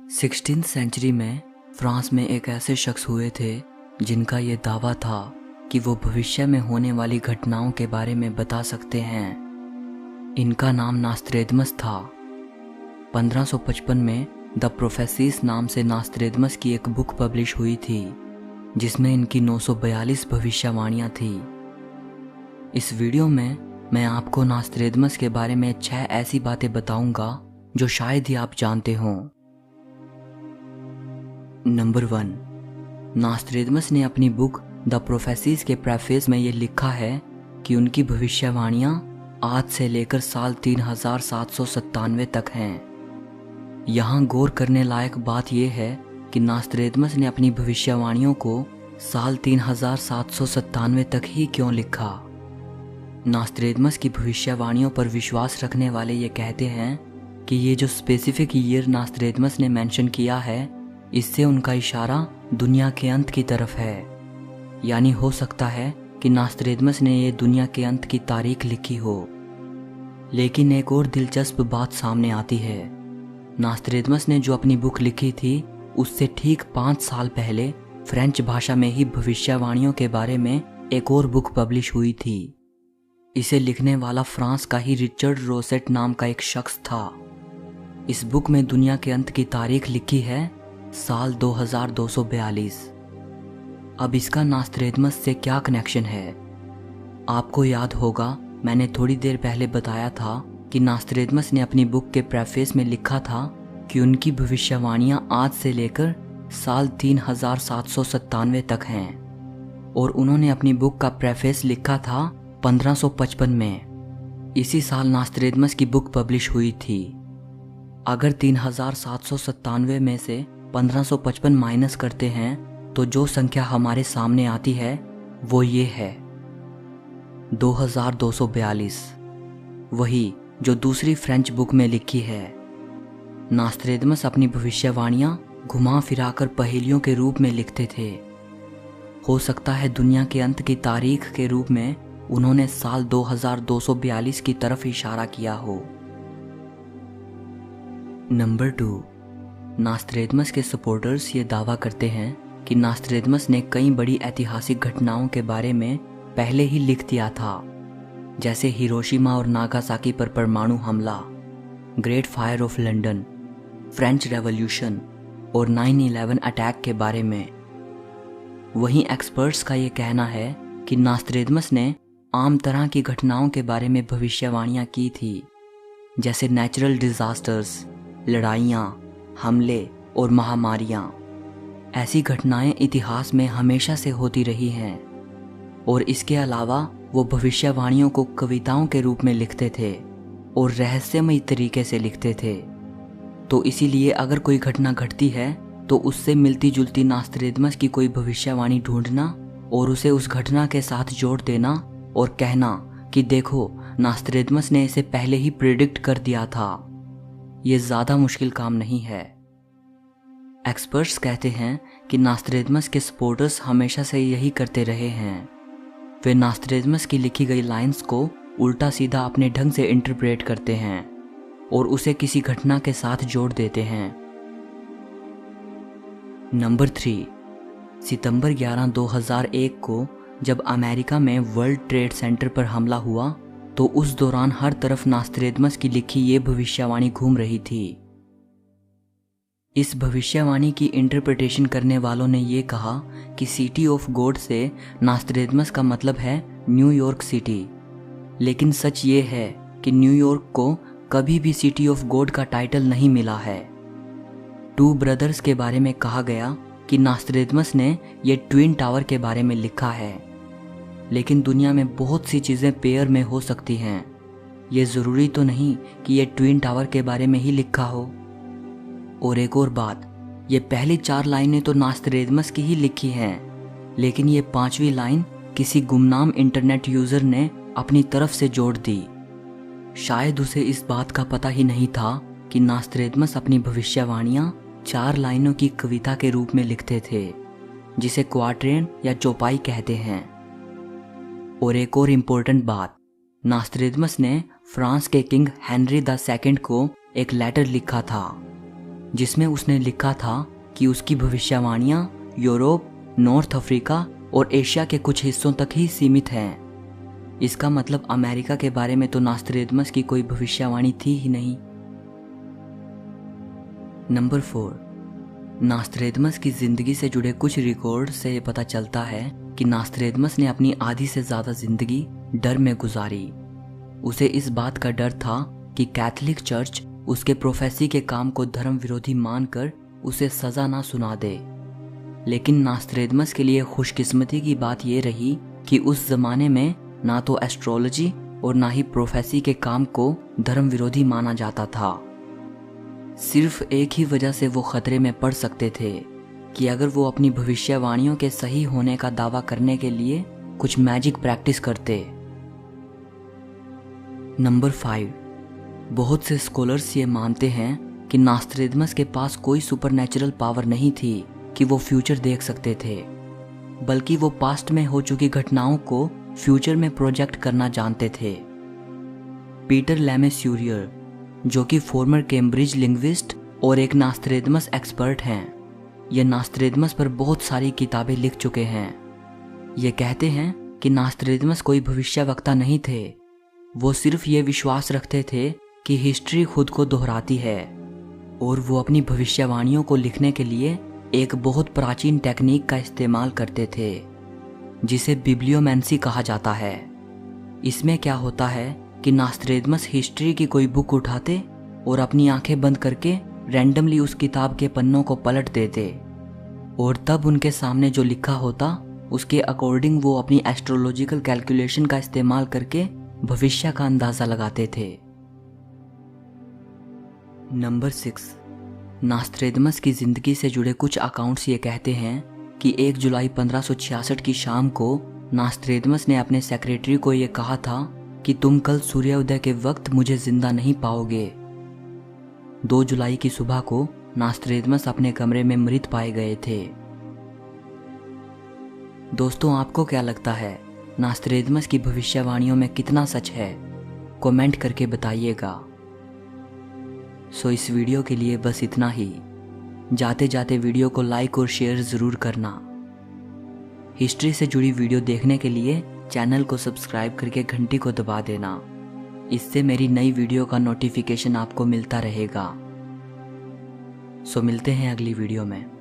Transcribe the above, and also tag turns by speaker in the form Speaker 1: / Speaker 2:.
Speaker 1: 16वीं century में France में एक ऐसे शख्स हुए थे जिनका ये दावा था कि वो भविष्य में होने वाली घटनाओं के बारे में बता सकते हैं। इनका नाम नास्त्रेदमस था। 1555 में द प्रोफेसीज नाम से नास्त्रेदमस की एक बुक पब्लिश हुई थी जिसमें इनकी 942 भविष्यवाणियाँ थी। इस वीडियो में मैं आपको नास्त्रेदमस के बारे में 6 ऐसी बातें बताऊंगा जो शायद ही आप जानते हों। नंबर 1, नास्त्रेदमस ने अपनी बुक द प्रोफेसीज के प्रेफेस में ये लिखा है कि उनकी भविष्यवाणियाँ आज से लेकर साल 3797 तक हैं। यहाँ गौर करने लायक बात यह है कि नास्त्रेदमस ने अपनी भविष्यवाणियों को साल 3797 तक ही क्यों लिखा। नास्त्रेदमस की भविष्यवाणियों पर विश्वास रखने वाले ये कहते हैं कि ये जो स्पेसिफिक ईयर नास्त्रेदमस ने मेंशन किया है, इससे उनका इशारा दुनिया के अंत की तरफ है। यानी हो सकता है कि नास्त्रेदमस ने ये दुनिया के अंत की तारीख लिखी हो। लेकिन एक और दिलचस्प बात सामने आती है। नास्त्रेदमस ने जो अपनी बुक लिखी थी उससे ठीक 5 साल पहले फ्रेंच भाषा में ही भविष्यवाणियों के बारे में एक और बुक पब्लिश हुई थी। इसे लिखने वाला फ्रांस का ही रिचर्ड रोसेट नाम का एक शख्स था। इस बुक में दुनिया के अंत की तारीख लिखी है साल 2242। अब इसका नास्त्रेदमस से क्या कनेक्शन है? आपको याद होगा मैंने थोड़ी देर पहले बताया था कि नास्त्रेदमस ने अपनी बुक के प्रेफेस में लिखा था कि उनकी भविष्यवाणियाँ आज से लेकर साल 3797 तक हैं और उन्होंने अपनी बुक का प्रेफेस लिखा था 1555 में। इसी साल नास्त्रेदमस की बुक पब्लिश हुई थी। अगर 3797 में से 1555 माइनस करते हैं तो जो संख्या हमारे सामने आती है वो ये है 2242, वही जो दूसरी फ्रेंच बुक में लिखी है। नास्त्रेदमस अपनी भविष्यवाणियाँ घुमा फिराकर पहेलियों के रूप में लिखते थे। हो सकता है दुनिया के अंत की तारीख के रूप में उन्होंने साल 2242 की तरफ इशारा किया हो। नंबर 2, नास्त्रेदमस के सपोर्टर्स ये दावा करते हैं कि नास्त्रेदमस ने कई बड़ी ऐतिहासिक घटनाओं के बारे में पहले ही लिख दिया था, जैसे हिरोशिमा और नागासाकी पर परमाणु हमला, great fire of London, French revolution और 9/11 अटैक के बारे में। वहीं एक्सपर्ट्स का ये कहना है कि नास्त्रेदमस ने आम तरह की घटनाओं के बारे में भविष्यवाणियाँ की थी, जैसे नेचुरल डिजास्टर्स, लड़ाइयाँ, हमले और महामारियाँ। ऐसी घटनाएं इतिहास में हमेशा से होती रही हैं और इसके अलावा वो भविष्यवाणियों को कविताओं के रूप में लिखते थे और रहस्यमयी तरीके से लिखते थे। तो इसीलिए अगर कोई घटना घटती है तो उससे मिलती जुलती नास्त्रेदमस की कोई भविष्यवाणी ढूंढना और उसे उस घटना के साथ जोड़ देना और कहना कि देखो नास्त्रेदमस ने इसे पहले ही प्रेडिक्ट कर दिया था, ये ज़्यादा मुश्किल काम नहीं है। एक्सपर्ट्स कहते हैं कि नास्त्रेदमस के सपोर्टर्स हमेशा से यही करते रहे हैं। वे नास्त्रेदमस की लिखी गई लाइंस को उल्टा सीधा अपने ढंग से इंटरप्रेट करते हैं और उसे किसी घटना के साथ जोड़ देते हैं। नंबर 3, सितंबर 11, 2001 को जब अमेरिका में वर्ल्ड ट्रेड सेंटर पर हमला हुआ तो उस दौरान हर तरफ नास्त्रेदमस की लिखी ये भविष्यवाणी घूम रही थी। इस भविष्यवाणी की इंटरप्रिटेशन करने वालों ने ये कहा कि सिटी ऑफ गॉड से नास्त्रेदमस का मतलब है न्यूयॉर्क सिटी। लेकिन सच ये है कि न्यूयॉर्क को कभी भी सिटी ऑफ गॉड का टाइटल नहीं मिला है। 2 ब्रदर्स के बारे में कहा गया कि नास्त्रेदमस ने ये ट्विन टावर के बारे में लिखा है। लेकिन दुनिया में बहुत सी चीज़ें पेयर में हो सकती हैं। ये ज़रूरी तो नहीं कि ये ट्विन टावर के बारे में ही लिखा हो। और एक और बात, ये पहली 4 लाइनें तो नास्त्रेदमस की ही लिखी हैं, लेकिन ये 5वीं लाइन किसी गुमनाम इंटरनेट यूज़र ने अपनी तरफ से जोड़ दी। शायद उसे इस बात का पता ही नहीं था कि नास्त्रेदमस अपनी भविष्यवाणियाँ 4 लाइनों की कविता के रूप में लिखते थे, जिसे क्वार्ट्रेन या चौपाई कहते हैं। और एक और इम्पोर्टेंट बात, नास्त्रेदमस ने फ्रांस के किंग हेनरी II को एक लेटर लिखा था जिसमें उसने लिखा था कि उसकी भविष्यवाणियां यूरोप, नॉर्थ अफ्रीका और एशिया के कुछ हिस्सों तक ही सीमित हैं। इसका मतलब अमेरिका के बारे में तो नास्ट्रेदमस की कोई भविष्यवाणी थी ही नहीं। नंबर 4, नास्ट्रेदमस की जिंदगी से जुड़े कुछ रिकॉर्ड से ये पता चलता है कि नास्ट्रेदमस ने अपनी आधी से ज्यादा जिंदगी डर में गुजारी। उसे इस बात का डर था कि कैथोलिक चर्च उसके प्रोफेसी के काम को धर्म विरोधी मानकर उसे सजा ना सुना दे। लेकिन नास्ट्रेदमस के लिए खुशकिस्मती की बात यह रही कि उस जमाने में ना तो एस्ट्रोलॉजी और ना ही प्रोफेसी के काम को धर्म विरोधी माना जाता था। सिर्फ एक ही वजह से वो खतरे में पड़ सकते थे कि अगर वो अपनी भविष्यवाणियों के सही होने का दावा करने के लिए कुछ मैजिक प्रैक्टिस करते। नंबर 5, बहुत से स्कॉलर्स ये मानते हैं कि नास्ट्रेदमस के पास कोई सुपरनैचुरल पावर नहीं थी कि वो फ्यूचर देख सकते थे, बल्कि वो पास्ट में हो चुकी घटनाओं को फ्यूचर में प्रोजेक्ट करना जानते थे। पीटर लेमेस्यूरियर, जो कि फॉर्मर कैम्ब्रिज लिंग्विस्ट और एक नास्ट्रेदमस एक्सपर्ट हैं, ये नास्ट्रेदमस पर बहुत सारी किताबें लिख चुके हैं। ये कहते हैं कि नास्ट्रेदमस कोई भविष्यवक्ता नहीं थे, वो सिर्फ ये विश्वास रखते थे कि हिस्ट्री खुद को दोहराती है, और वो अपनी भविष्यवाणियों को लिखने के लिए एक बहुत प्राचीन टेक्निक का इस्तेमाल करते थे जिसे बिब्लियोमेंसी कहा जाता है। इसमें क्या होता है कि नास्ट्रेदमस हिस्ट्री की कोई बुक उठाते और अपनी आंखें बंद करके रैंडमली उस किताब के पन्नों को पलट देते, और तब उनके सामने जो लिखा होता उसके अकॉर्डिंग वो अपनी एस्ट्रोलॉजिकल कैलकुलेशन का इस्तेमाल करके भविष्य का अंदाजा लगाते थे। नंबर 6, नास्ट्रेदमस की जिंदगी से जुड़े कुछ अकाउंट्स ये कहते हैं कि 1 जुलाई 1566 की शाम को नास्ट्रेदमस ने अपने सेक्रेटरी को ये कहा था कि तुम कल सूर्योदय के वक्त मुझे जिंदा नहीं पाओगे। 2 जुलाई की सुबह को नास्ट्रेदमस अपने कमरे में मृत पाए गए थे। दोस्तों, आपको क्या लगता है नास्ट्रेदमस की भविष्यवाणियों में कितना सच है? कमेंट करके बताइएगा। सो इस वीडियो के लिए बस इतना ही। जाते जाते वीडियो को लाइक और शेयर ज़रूर करना। हिस्ट्री से जुड़ी वीडियो देखने के लिए चैनल को सब्सक्राइब करके घंटी को दबा देना। इससे मेरी नई वीडियो का नोटिफिकेशन आपको मिलता रहेगा। सो मिलते हैं अगली वीडियो में।